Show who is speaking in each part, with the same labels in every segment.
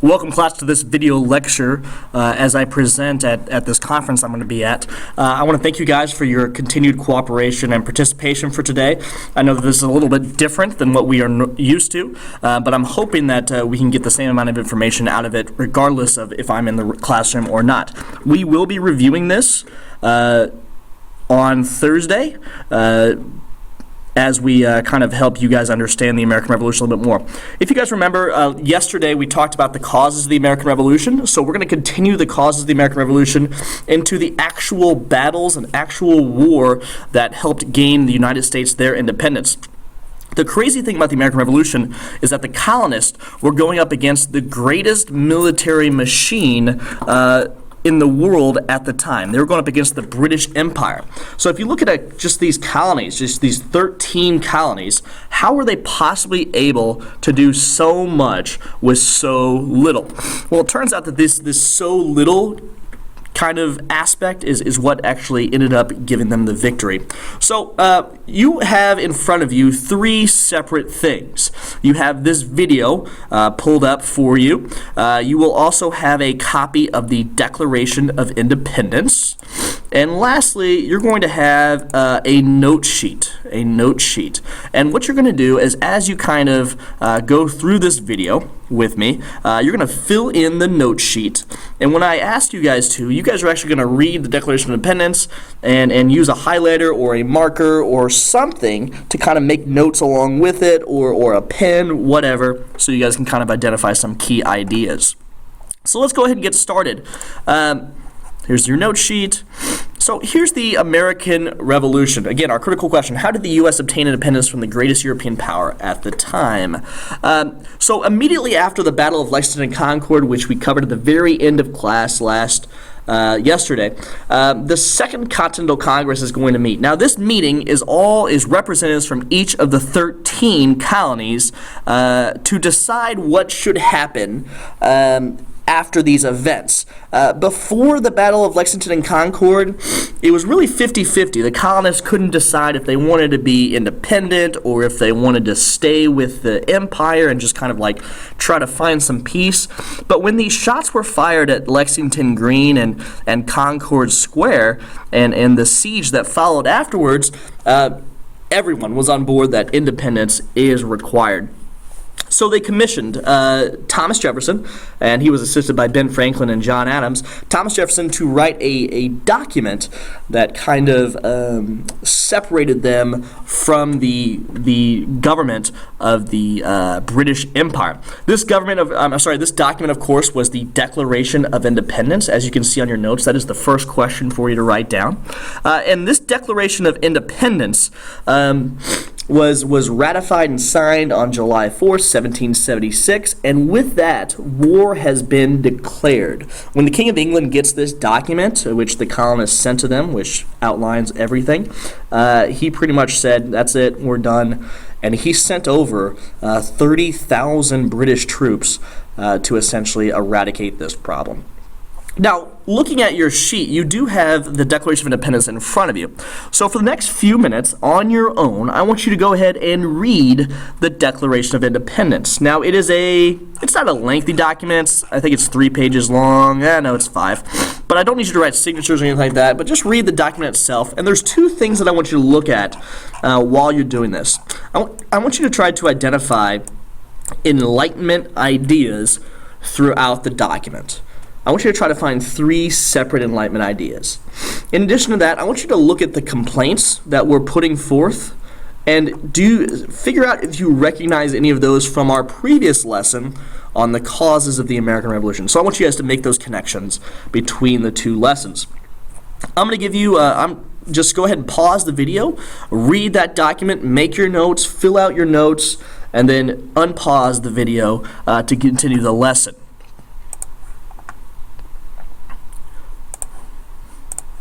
Speaker 1: Welcome, class, to this video lecture as I present at this conference I'm going to be at. I want to thank you guys for your continued cooperation and participation for today. I know that this is a little bit different than what we are used to, but I'm hoping that we can get the same amount of information out of it regardless of if I'm in the classroom or not. We will be reviewing this on Thursday as we kind of help you guys understand the American Revolution a little bit more. If you guys remember, yesterday we talked about the causes of the American Revolution, so we're going to continue the causes of the American Revolution into the actual battles and actual war that helped gain the United States their independence. The crazy thing about the American Revolution is that the colonists were going up against the greatest military machine in the world at the time. They were going up against the British Empire. So if you look at just these colonies, just these 13 colonies, how were they possibly able to do so much with so little? Well, it turns out that this so little kind of aspect is what actually ended up giving them the victory. So you have in front of you three separate things. You have this video pulled up for you. You will also have a copy of the Declaration of Independence. And lastly, you're going to have a note sheet. And what you're going to do is, as you kind of go through this video with me, you're going to fill in the note sheet. And when I ask you guys to, you guys are actually going to read the Declaration of Independence and use a highlighter or a marker or something to kind of make notes along with it, or a pen, whatever, so you guys can kind of identify some key ideas. So let's go ahead and get started. Here's your note sheet. So here's the American Revolution. Again, our critical question: how did the U.S. obtain independence from the greatest European power at the time? So immediately after the Battle of Lexington and Concord, which we covered at the very end of class yesterday, the Second Continental Congress is going to meet. Now, this meeting is representatives from each of the 13 colonies to decide what should happen after these events. Before the Battle of Lexington and Concord, it was really 50-50. The colonists couldn't decide if they wanted to be independent or if they wanted to stay with the empire and just kind of like try to find some peace. But when these shots were fired at Lexington Green and Concord Square and the siege that followed afterwards, everyone was on board that independence is required. So they commissioned Thomas Jefferson, and he was assisted by Ben Franklin and John Adams, Thomas Jefferson to write a document that kind of separated them from the government of the British Empire. This document, of course, was the Declaration of Independence. As you can see on your notes, that is the first question for you to write down. And this Declaration of Independence was ratified and signed on July 4th, 1776, and with that, war has been declared. When the King of England gets this document, which the colonists sent to them, which outlines everything, he pretty much said, that's it, we're done, and he sent over 30,000 British troops to essentially eradicate this problem. Now, looking at your sheet, you do have the Declaration of Independence in front of you. So for the next few minutes, on your own, I want you to go ahead and read the Declaration of Independence. Now, it's not a lengthy document. I think it's 3 pages long. No, it's 5. But I don't need you to write signatures or anything like that, but just read the document itself. And there's 2 things that I want you to look at while you're doing this. I want you to try to identify Enlightenment ideas throughout the document. I want you to try to find 3 separate Enlightenment ideas. In addition to that, I want you to look at the complaints that we're putting forth and figure out if you recognize any of those from our previous lesson on the causes of the American Revolution. So I want you guys to make those connections between the 2 lessons. I'm going to give you, just go ahead and pause the video, read that document, make your notes, fill out your notes, and then unpause the video to continue the lesson.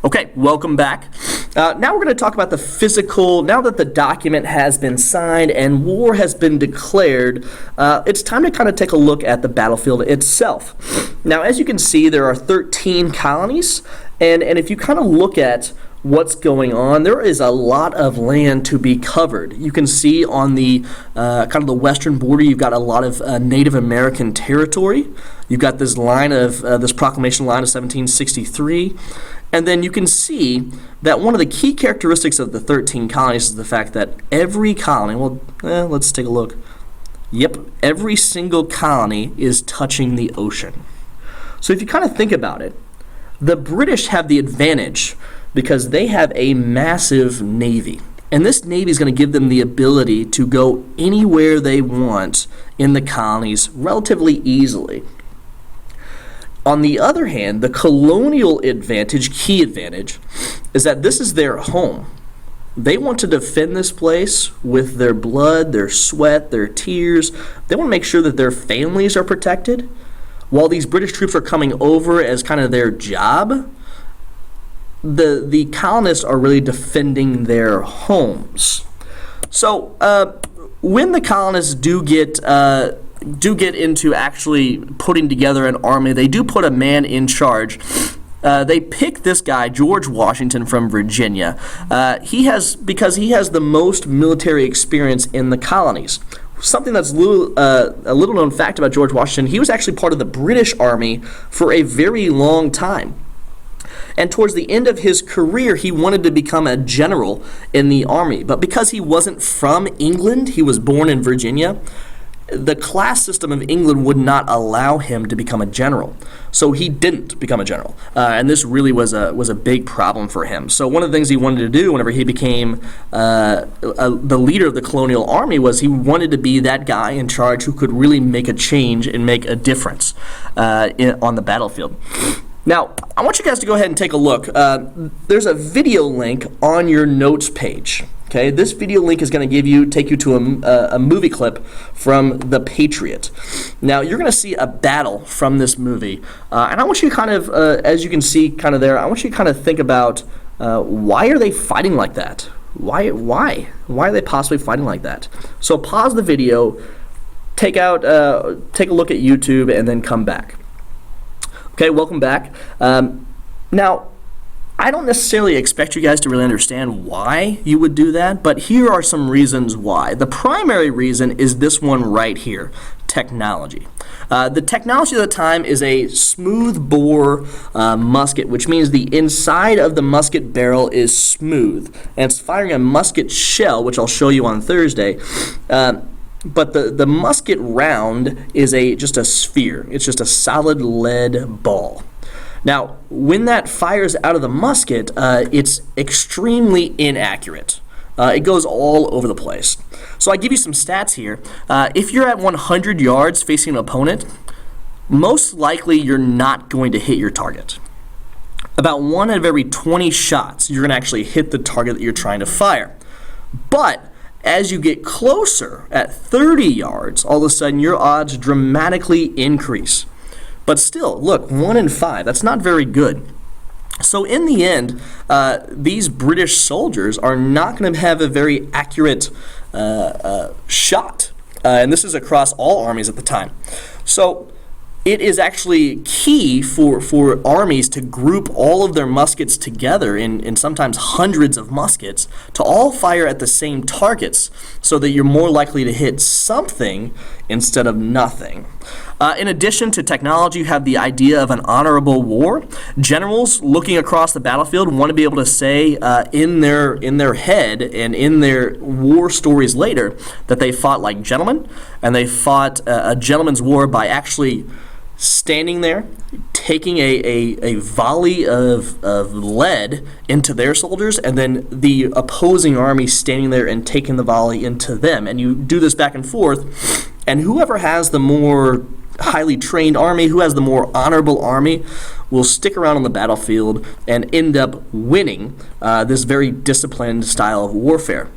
Speaker 1: Okay, welcome back. Now we're going to talk about the physical. Now that the document has been signed and war has been declared, it's time to kind of take a look at the battlefield itself. Now, as you can see, there are 13 colonies, and if you kind of look at what's going on. There is a lot of land to be covered. You can see on the kind of the western border, you've got a lot of Native American territory. You've got this line of this proclamation line of 1763. And then you can see that one of the key characteristics of the 13 colonies is the fact that every colony, let's take a look. Yep, every single colony is touching the ocean. So if you kind of think about it, the British have the advantage because they have a massive navy. And this navy is going to give them the ability to go anywhere they want in the colonies relatively easily. On the other hand, the colonial advantage, key advantage, is that this is their home. They want to defend this place with their blood, their sweat, their tears. They want to make sure that their families are protected. While these British troops are coming over as kind of their job, the colonists are really defending their homes. So when the colonists do get into actually putting together an army, they do put a man in charge. They pick this guy, George Washington from Virginia. Because he has the most military experience in the colonies. Something that's a little known fact about George Washington, he was actually part of the British Army for a very long time. And towards the end of his career, he wanted to become a general in the army. But because he wasn't from England, he was born in Virginia, the class system of England would not allow him to become a general. So he didn't become a general. And this really was a big problem for him. So one of the things he wanted to do whenever he became the leader of the colonial army was he wanted to be that guy in charge who could really make a change and make a difference on the battlefield. Now, I want you guys to go ahead and take a look. There's a video link on your notes page. Okay, this video link is going to take you to a movie clip from The Patriot. Now, you're going to see a battle from this movie, and I want you to kind of, as you can see kind of there, I want you to kind of think about why are they fighting like that? Why are they possibly fighting like that? So pause the video, take a look at YouTube, and then come back. Okay, welcome back. Now, I don't necessarily expect you guys to really understand why you would do that, but here are some reasons why. The primary reason is this one right here, technology. The technology at the time is a smooth bore musket, which means the inside of the musket barrel is smooth, and it's firing a musket shell, which I'll show you on Thursday. But the musket round is just a sphere. It's just a solid lead ball. Now, when that fires out of the musket, it's extremely inaccurate. It goes all over the place. So I give you some stats here. If you're at 100 yards facing an opponent, most likely you're not going to hit your target. About 1 out of every 20 shots, you're going to actually hit the target that you're trying to fire. But as you get closer, at 30 yards, all of a sudden your odds dramatically increase. But still, look, 1 in 5, that's not very good. So in the end, these British soldiers are not going to have a very accurate shot. And this is across all armies at the time. So it is actually key for armies to group all of their muskets together in sometimes hundreds of muskets to all fire at the same targets so that you're more likely to hit something instead of nothing. In addition to technology, you have the idea of an honorable war. Generals looking across the battlefield want to be able to say in their head and in their war stories later that they fought like gentlemen, and they fought a gentleman's war by actually standing there, taking a volley of lead into their soldiers, and then the opposing army standing there and taking the volley into them. And you do this back and forth, and whoever has the more highly trained army, who has the more honorable army, will stick around on the battlefield and end up winning this very disciplined style of warfare.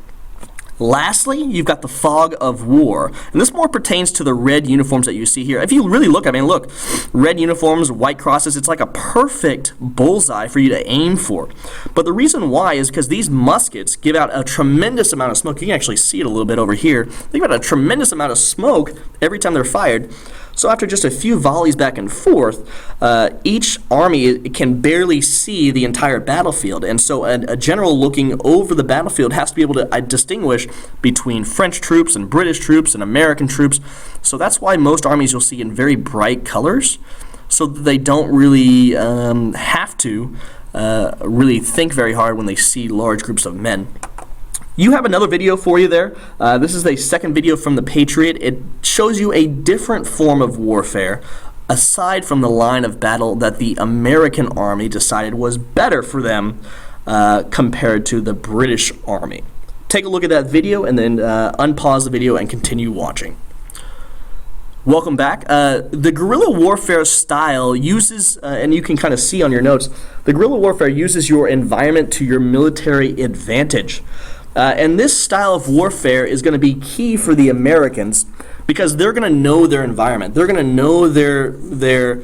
Speaker 1: Lastly, you've got the fog of war, and this more pertains to the red uniforms that you see here. If you really look, look, red uniforms, white crosses, it's like a perfect bullseye for you to aim for. But the reason why is because these muskets give out a tremendous amount of smoke. You can actually see it a little bit over here. They give out a tremendous amount of smoke every time they're fired. So after just a few volleys back and forth, each army can barely see the entire battlefield, and so a general looking over the battlefield has to be able to distinguish between French troops and British troops and American troops. So that's why most armies you'll see in very bright colors, so that they don't really have to really think very hard when they see large groups of men. You have another video for you there. This is the second video from the Patriot. It shows you a different form of warfare aside from the line of battle that the American Army decided was better for them compared to the British Army. Take a look at that video and then unpause the video and continue watching. Welcome back. The guerrilla warfare style uses, and you can kind of see on your notes, the guerrilla warfare uses your environment to your military advantage. And this style of warfare is going to be key for the Americans because they're going to know their environment. They're going to know their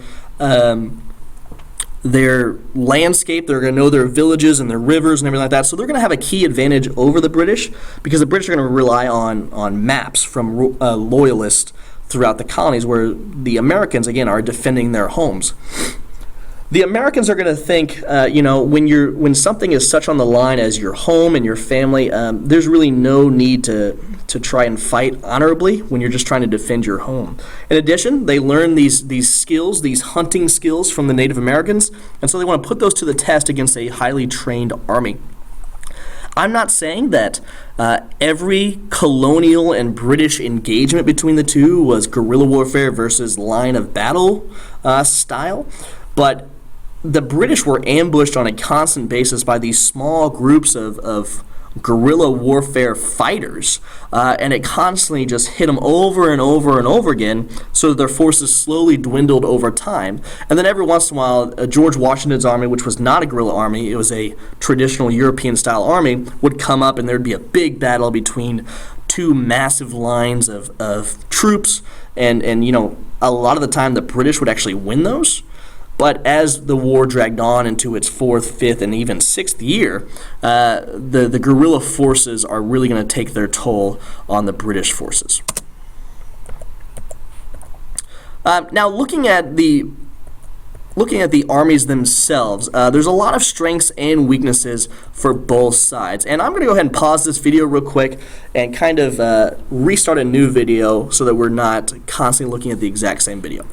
Speaker 1: landscape. They're going to know their villages and their rivers and everything like that. So they're going to have a key advantage over the British because the British are going to rely on maps from loyalists throughout the colonies, where the Americans, again, are defending their homes. The Americans are going to think, when something is such on the line as your home and your family, there's really no need to try and fight honorably when you're just trying to defend your home. In addition, they learn these skills, these hunting skills from the Native Americans, and so they want to put those to the test against a highly trained army. I'm not saying that every colonial and British engagement between the two was guerrilla warfare versus line of battle style, but the British were ambushed on a constant basis by these small groups of guerrilla warfare fighters, and it constantly just hit them over and over and over again, so that their forces slowly dwindled over time. And then every once in a while, George Washington's army, which was not a guerrilla army, it was a traditional European-style army, would come up, and there'd be a big battle between two massive lines of troops, and a lot of the time the British would actually win those. But as the war dragged on into its 4th, 5th, and even 6th year, the guerrilla forces are really going to take their toll on the British forces. Now, looking at the armies themselves, there's a lot of strengths and weaknesses for both sides. And I'm going to go ahead and pause this video real quick and kind of restart a new video so that we're not constantly looking at the exact same video.